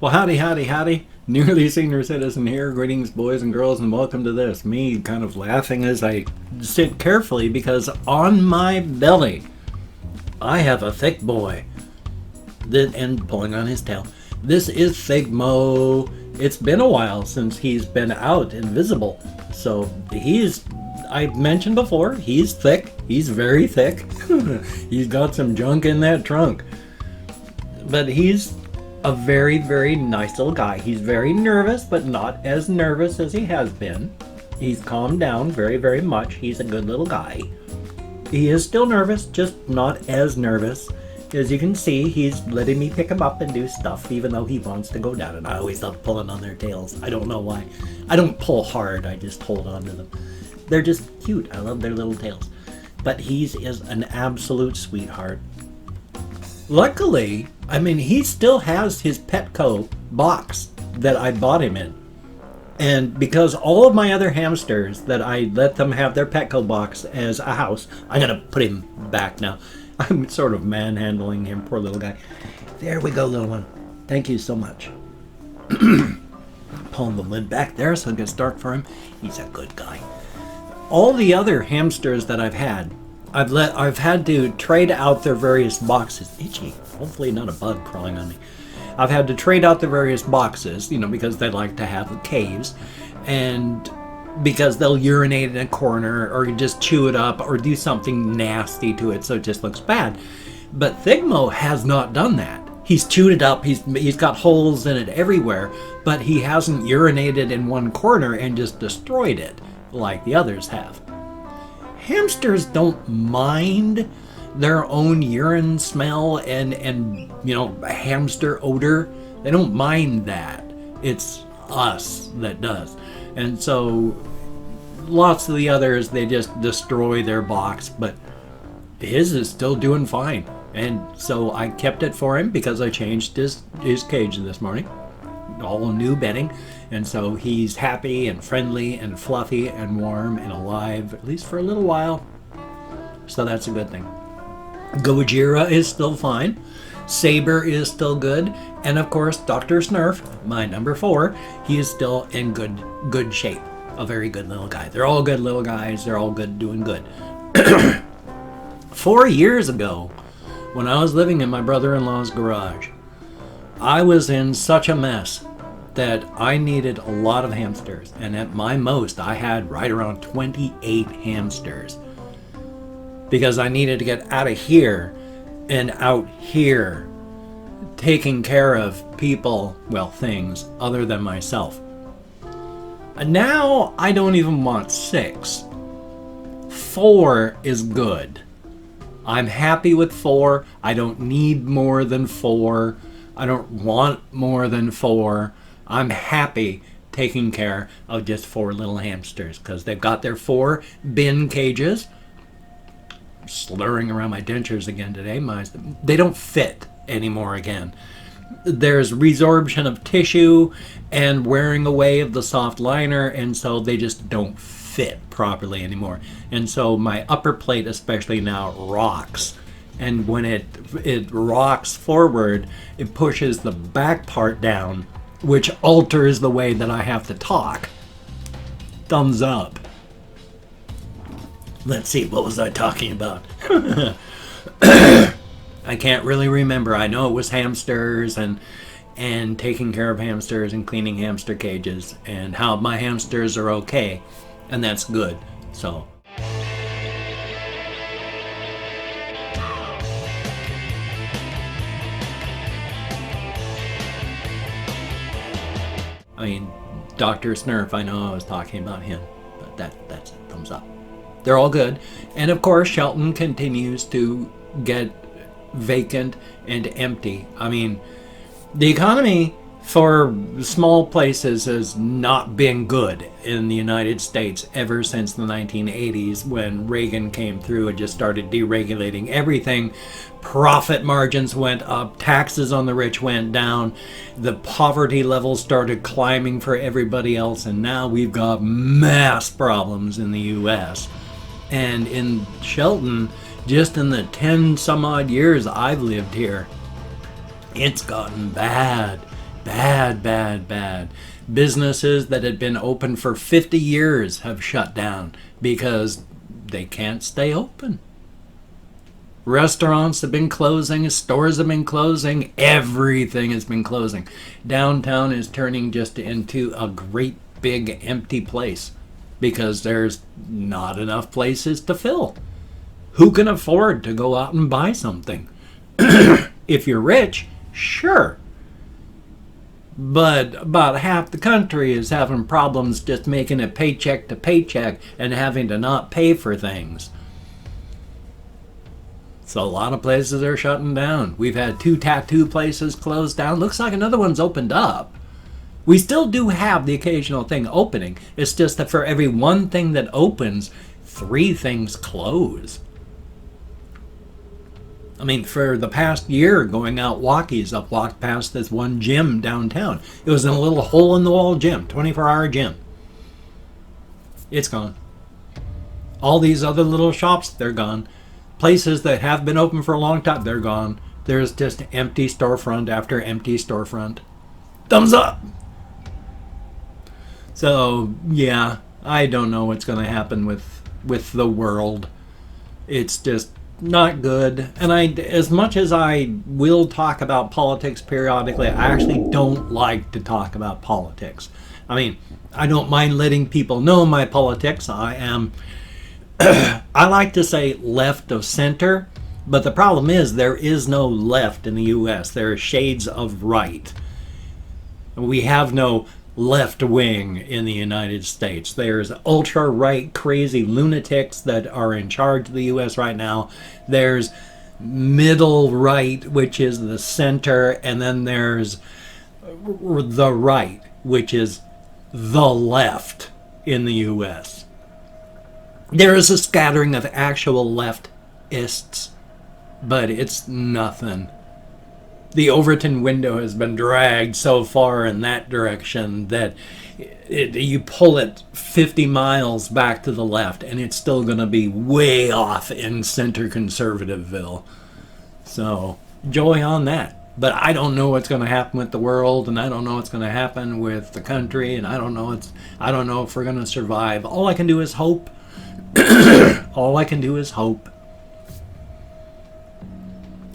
Well, howdy, howdy, howdy. Nearly senior citizen here. Greetings, boys and girls, and welcome to this. Me kind of laughing as I sit carefully because on my belly, I have a thick boy. And pulling on his tail. This is Figmo. It's been a while since he's been out and visible. So I've mentioned before, he's thick. He's very thick. He's got some junk in that trunk. But he's a very, very nice little guy. He's very nervous, but not as nervous as he has been. He's calmed down very, very much. He's a good little guy. He is still nervous, just not as nervous. As you can see, he's letting me pick him up and do stuff, even though he wants to go down. And I always love pulling on their tails. I don't know why. I don't pull hard. I just hold on to them. They're just cute. I love their little tails. But he is an absolute sweetheart. Luckily, he still has his Petco box that I bought him in. And because all of my other hamsters that I let them have their Petco box as a house, I'm going to put him back now. I'm sort of manhandling him, poor little guy. There we go, little one. Thank you so much. Pulling the lid back there so it gets dark for him. He's a good guy. All the other hamsters that I've had, I've had to trade out their various boxes. Itchy. Hopefully not a bug crawling on me. I've had to trade out the various boxes, because they like to have caves, and because they'll urinate in a corner or just chew it up or do something nasty to it so it just looks bad. But Figmo has not done that. He's chewed it up, he's got holes in it everywhere, but he hasn't urinated in one corner and just destroyed it like the others have. Hamsters don't mind their own urine smell and hamster odor. They don't mind that. It's us that does. And so lots of the others, they just destroy their box, but his is still doing fine. And so I kept it for him because I changed his cage this morning. All new bedding. And so he's happy and friendly and fluffy and warm and alive, at least for a little while. So that's a good thing. Gojira is still fine. Saber is still good. And of course, Dr. Snurf, my number 4, he is still in good shape. A very good little guy. They're all good little guys. They're all good, doing good. 4 years ago, when I was living in my brother-in-law's garage, I was in such a mess that I needed a lot of hamsters. And at my most, I had right around 28 hamsters. Because I needed to get out of here and out here, taking care of people, things, other than myself. And now I don't even want 6. 4 is good. I'm happy with 4. I don't need more than 4. I don't want more than 4. I'm happy taking care of just 4 little hamsters because they've got their 4 bin cages. Slurring around my dentures again today. They don't fit anymore again. There's resorption of tissue and wearing away of the soft liner, and so they just don't fit properly anymore. And so my upper plate especially now rocks. And when it rocks forward, it pushes the back part down, which alters the way that I have to talk. Thumbs up. Let's see, what was I talking about? I can't really remember. I know it was hamsters and taking care of hamsters and cleaning hamster cages and how my hamsters are okay, and that's good. So Dr. Snurf, I know I was talking about him, but that's it. Thumbs up. They're all good. And of course, Shelton continues to get vacant and empty. The economy for small places has not been good in the United States ever since the 1980s when Reagan came through and just started deregulating everything. Profit margins went up, taxes on the rich went down, the poverty level started climbing for everybody else, and now we've got mass problems in the U.S. And in Shelton, just in the 10 some odd years I've lived here, it's gotten bad. Bad, bad, bad. Businesses that had been open for 50 years have shut down because they can't stay open. Restaurants have been closing, stores have been closing, everything has been closing. Downtown is turning just into a great big empty place because there's not enough places to fill. Who can afford to go out and buy something? If you're rich, sure. But about half the country is having problems just making it paycheck to paycheck and having to not pay for things. So a lot of places are shutting down. We've had 2 tattoo places closed down. Looks like another one's opened up. We still do have the occasional thing opening. It's just that for every one thing that opens, 3 things close. I mean, for the past year, going out walkies, I've walked past this one gym downtown. It was in a little hole-in-the-wall gym, 24-hour gym. It's gone. All these other little shops, they're gone. Places that have been open for a long time, they're gone. There's just empty storefront after empty storefront. Thumbs up! So, yeah, I don't know what's going to happen with the world. It's just not good. And as much as I will talk about politics periodically, I actually don't like to talk about politics. I mean, I don't mind letting people know my politics. I am... I like to say left of center, but the problem is there is no left in the U.S. There are shades of right. We have no left wing in the United States. There's ultra-right crazy lunatics that are in charge of the U.S. right now. There's middle right, which is the center, and then there's the right, which is the left in the U.S. There is a scattering of actual leftists, but it's nothing. The Overton window has been dragged so far in that direction that you pull it 50 miles back to the left and it's still going to be way off in center conservativeville. So, joy on that. But I don't know what's going to happen with the world, and I don't know what's going to happen with the country, and I don't know if we're going to survive. All I can do is hope. All I can do is hope.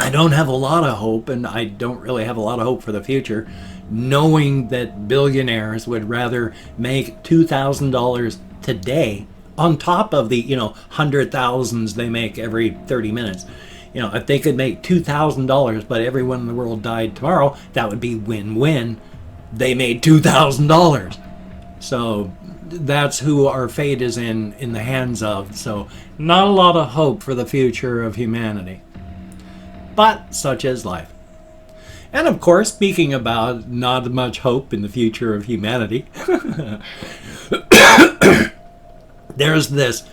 I don't have a lot of hope, and I don't really have a lot of hope for the future, knowing that billionaires would rather make $2,000 today on top of the, hundred thousands they make every 30 minutes. If they could make $2,000, but everyone in the world died tomorrow, that would be win-win. They made $2,000. So that's who our fate is in the hands of. So not a lot of hope for the future of humanity. But such is life. And of course, speaking about not much hope in the future of humanity, there's this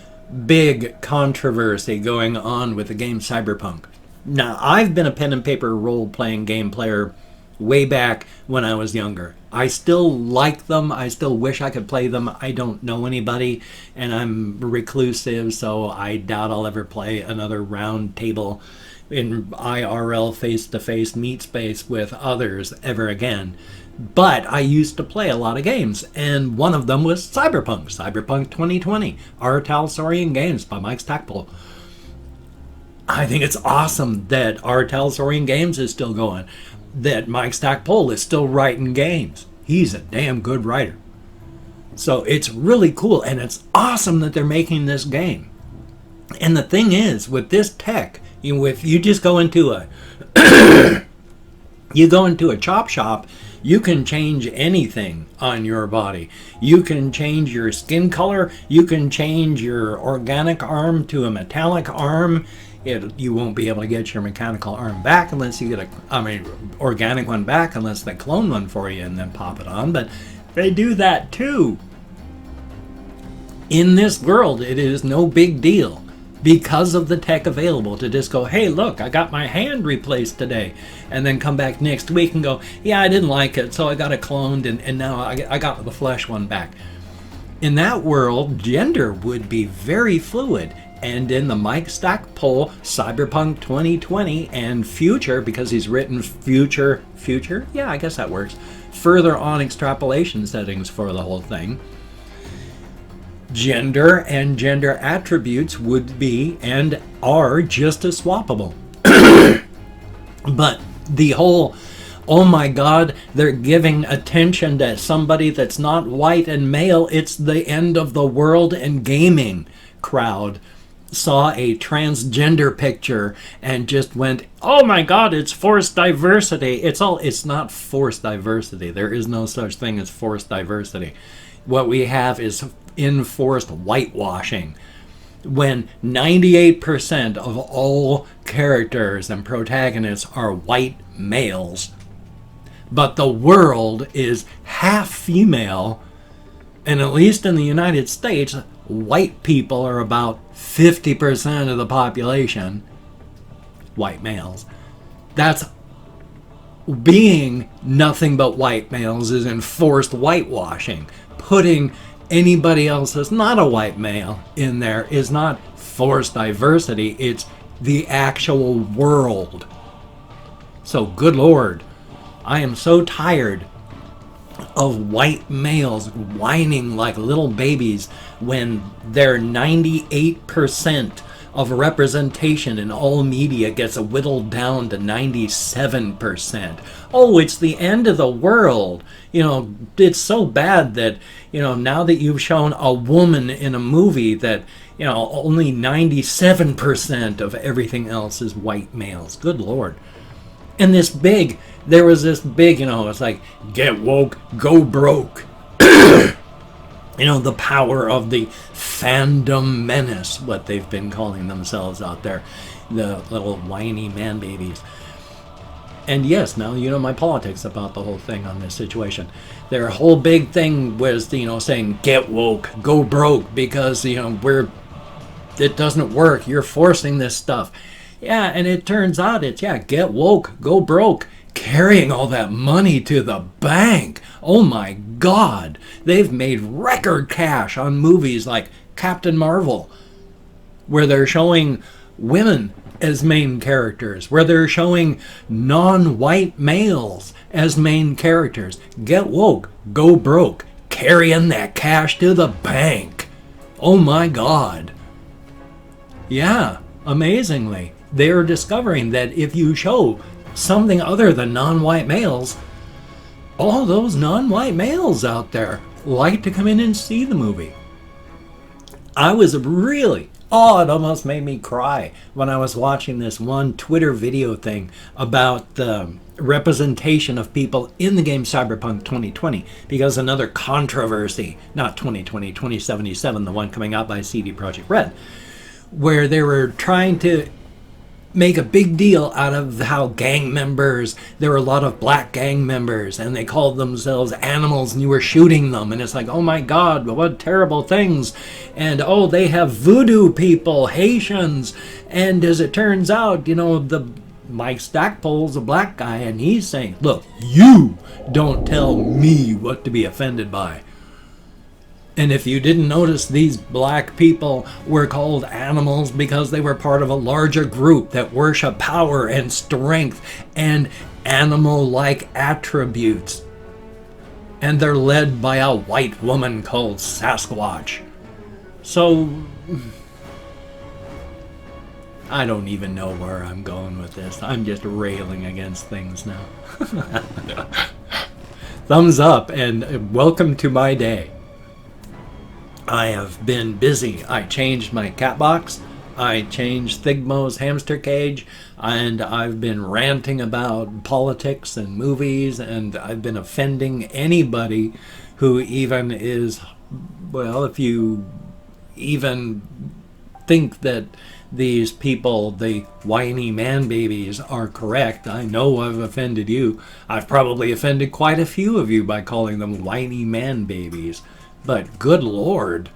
big controversy going on with the game Cyberpunk. Now, I've been a pen and paper role-playing game player way back when I was younger. I still like them. I still wish I could play them. I don't know anybody, and I'm reclusive, so I doubt I'll ever play another round table in IRL face-to-face meet space with others ever again. But I used to play a lot of games, and one of them was Cyberpunk 2020, R. Talsorian Games by Mike Stackpole. I think it's awesome that R. Talsorian Games is still going, that Mike Stackpole is still writing games. He's a damn good writer. So it's really cool, and it's awesome that they're making this game. And the thing is, with this tech, if you just go into a chop shop, you can change anything on your body. You can change your skin color. You can change your organic arm to a metallic arm. You won't be able to get your mechanical arm back unless you get organic one back, unless they clone one for you and then pop it on. But they do that too. In this world, it is no big deal because of the tech available to just go, hey, look, I got my hand replaced today, and then come back next week and go, yeah, I didn't like it, so I got it cloned, and now I got the flesh one back. In that world, gender would be very fluid. And in the Mike Stackpole Cyberpunk 2020 and future, because he's written future, yeah, I guess that works, further on extrapolation settings for the whole thing, gender and gender attributes would be and are just as swappable. But the whole, oh my god, they're giving attention to somebody that's not white and male, it's the end of the world and gaming crowd saw a transgender picture and just went, oh my god, it's forced diversity. It's not forced diversity. There is no such thing as forced diversity. What we have is enforced whitewashing. When 98% of all characters and protagonists are white males, but the world is half female, and at least in the United States, white people are about 50% of the population, white males. That's being nothing but white males is enforced whitewashing. Putting anybody else that's not a white male in there is not forced diversity, it's the actual world. So good Lord, I am so tired of white males whining like little babies when their 98% of representation in all media gets whittled down to 97%. Oh, it's the end of the world. You know, it's so bad that, you know, now that you've shown a woman in a movie that, you know, only 97% of everything else is white males. Good Lord. And there was this big, you know, it's like, get woke, go broke. You know, the power of the fandom menace, what they've been calling themselves out there. The little whiny man babies. And yes, now you know my politics about the whole thing on this situation. Their whole big thing was, you know, saying, get woke, go broke, because, you know, it doesn't work. You're forcing this stuff. Yeah, and it turns out it's, yeah, get woke, go broke. Carrying all that money to the bank. Oh my god. They've made record cash on movies like Captain Marvel, where they're showing women as main characters, where they're showing non-white males as main characters. Get woke, go broke. Carrying that cash to the bank. Oh my god. Yeah, amazingly, they are discovering that if you show something other than non-white males, all those non-white males out there like to come in and see the movie. I was really, it almost made me cry when I was watching this one Twitter video thing about the representation of people in the game Cyberpunk 2020, because another controversy, not 2020, 2077, the one coming out by CD Projekt Red, where they were trying to make a big deal out of how gang members, there were a lot of black gang members, and they called themselves animals and you were shooting them, and it's like, oh my god, what terrible things. And oh, they have voodoo people, Haitians, and as it turns out, you know, the Mike Stackpole's a black guy, and he's saying, look, you don't tell me what to be offended by. And if you didn't notice, these black people were called animals because they were part of a larger group that worship power and strength and animal-like attributes. And they're led by a white woman called Sasquatch. So, I don't even know where I'm going with this. I'm just railing against things now. Thumbs up and welcome to my day. I have been busy. I changed my cat box. I changed Thigmo's hamster cage. And I've been ranting about politics and movies. And I've been offending anybody who even is, well, if you even think that these people, the whiny man babies, are correct. I know I've offended you. I've probably offended quite a few of you by calling them whiny man babies. But good Lord,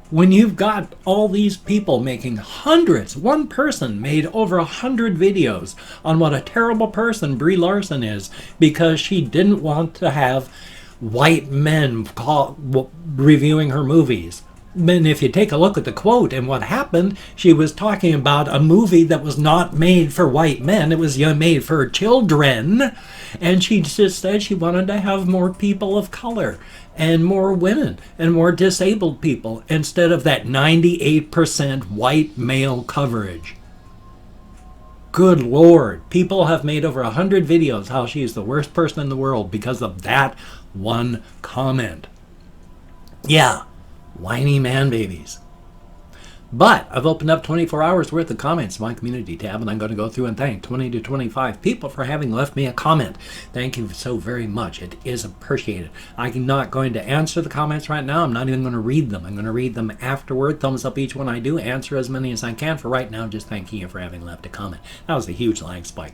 when you've got all these people making hundreds, one person made over 100 videos on what a terrible person Brie Larson is because she didn't want to have white men reviewing her movies. And if you take a look at the quote and what happened, she was talking about a movie that was not made for white men. It was made for children. And she just said she wanted to have more people of color and more women and more disabled people instead of that 98% white male coverage. Good Lord. People have made over 100 videos how she's the worst person in the world because of that one comment. Yeah. Whiny man babies. But I've opened up 24 hours worth of comments in my community tab, and I'm going to go through and thank 20 to 25 people for having left me a comment. Thank you so very much. It is appreciated. I'm not going to answer the comments right now. I'm not even going to read them. I'm going to read them afterward. Thumbs up each one I do. Answer as many as I can. For right now, just thanking you for having left a comment. That was a huge lag spike.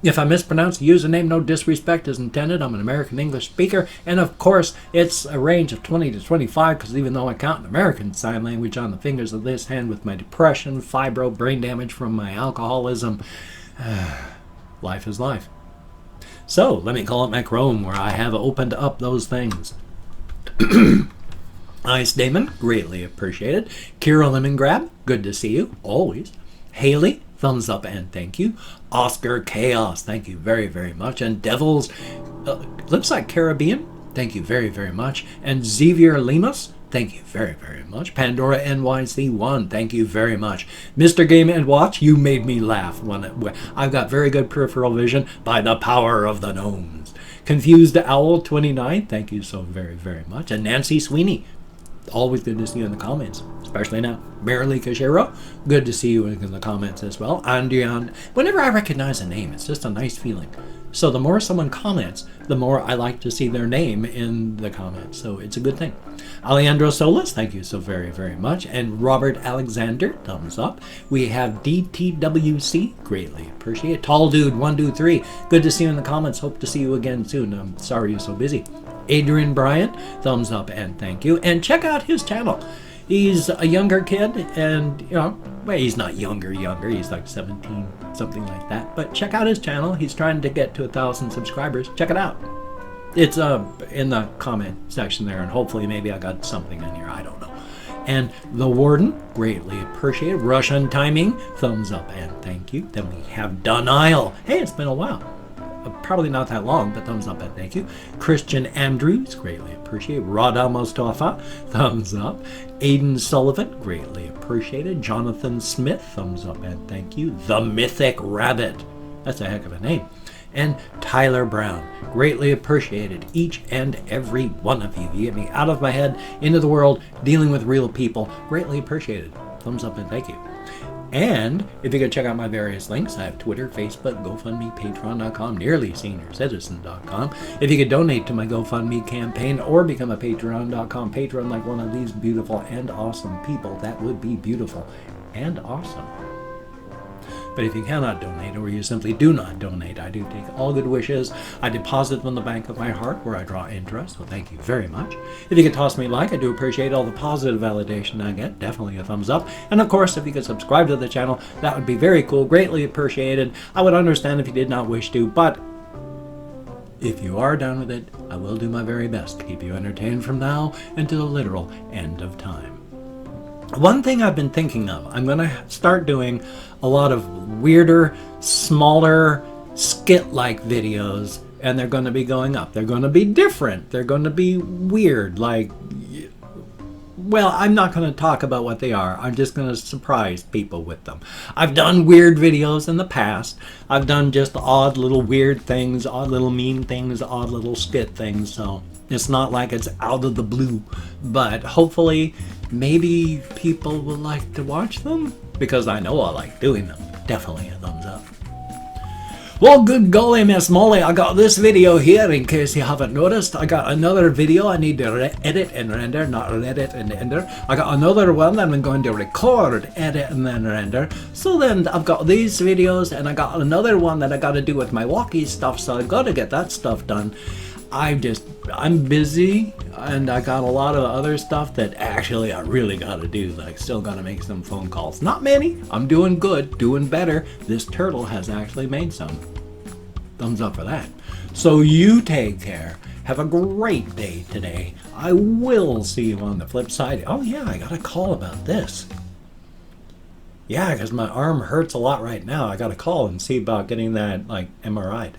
If I mispronounce the username, no disrespect is intended. I'm an American English speaker, and of course, it's a range of 20 to 25, because even though I count an American Sign Language on the fingers of this hand with my depression, fibro, brain damage from my alcoholism, life is life. So, let me call it my Chrome, where I have opened up those things. Ice Damon, greatly appreciated. Kira Lemongrab, good to see you, always. Haley, thumbs up and thank you. Oscar Chaos, thank you very, very much. And Devils, looks like Caribbean, thank you very, very much. And Xavier Limas, thank you very, very much. Pandora NYC1, thank you very much. Mr. Game and Watch, you made me laugh. I've got very good peripheral vision by the power of the gnomes. Confused Owl 29, thank you so very, very much. And Nancy Sweeney, always good to see you in the comments, especially now. Barely Kashiro, good to see you in the comments as well. Andrian, whenever I recognize a name, it's just a nice feeling. So the more someone comments, the more I like to see their name in the comments. So it's a good thing. Alejandro Solis, thank you so very, very much. And Robert Alexander, thumbs up. We have DTWC, greatly appreciate. Tall Dude 123, good to see you in the comments. Hope to see you again soon. I'm sorry you're so busy. Adrian Bryant, thumbs up and thank you. And check out his channel. He's a younger kid, and well, he's not younger, he's like 17, something like that. But check out his channel. He's trying to get to 1,000 subscribers. Check it out. It's in the comment section there, and hopefully maybe I got something in here, I don't know. And The Warden, greatly appreciated. Russian Timing, thumbs up and thank you. Then we have Denial. Hey, it's been a while. Probably not that long, but thumbs up and thank you. Christian Andrews, greatly appreciate. Rada Mostafa, thumbs up. Aiden Sullivan, greatly appreciated. Jonathan Smith, thumbs up and thank you. The Mythic Rabbit, that's a heck of a name. And Tyler Brown, greatly appreciated. Each and every one of you. You get me out of my head, into the world, dealing with real people. Greatly appreciated. Thumbs up and thank you. And if you could check out my various links, I have Twitter, Facebook, GoFundMe, Patreon.com, NearlySeniorCitizen.com. If you could donate to my GoFundMe campaign or become a Patreon.com patron like one of these beautiful and awesome people, that would be beautiful and awesome. But if you cannot donate, or you simply do not donate, I do take all good wishes. I deposit them in the bank of my heart where I draw interest, so thank you very much. If you could toss me a like, I do appreciate all the positive validation I get. Definitely a thumbs up. And of course, if you could subscribe to the channel, that would be very cool, greatly appreciated. I would understand if you did not wish to, but if you are down with it, I will do my very best to keep you entertained from now until the literal end of time. One thing I've been thinking of, I'm going to start doing a lot of weirder, smaller, skit-like videos, and they're going to be going up. They're going to be different. They're going to be weird, like, well, I'm not going to talk about what they are. I'm just going to surprise people with them. I've done weird videos in the past. I've done just odd little weird things, odd little mean things, odd little skit things, so it's not like it's out of the blue. But hopefully, maybe people will like to watch them, because I know I like doing them. Definitely a thumbs up. Well, good golly, Miss Molly, I got this video here in case you haven't noticed. I got another video I need to edit and render, not edit and render. I got another one that I'm going to record, edit, and then render. So then I've got these videos, and I got another one that I got to do with my walkie stuff, so I've got to get that stuff done. I'm busy, and I got a lot of other stuff that actually I really got to do. Like, still got to make some phone calls. Not many. I'm doing good, doing better. This turtle has actually made some. Thumbs up for that. So you take care. Have a great day today. I will see you on the flip side. Oh yeah, I got a call about this. Yeah, because my arm hurts a lot right now. I got to call and see about getting that, like, MRI'd.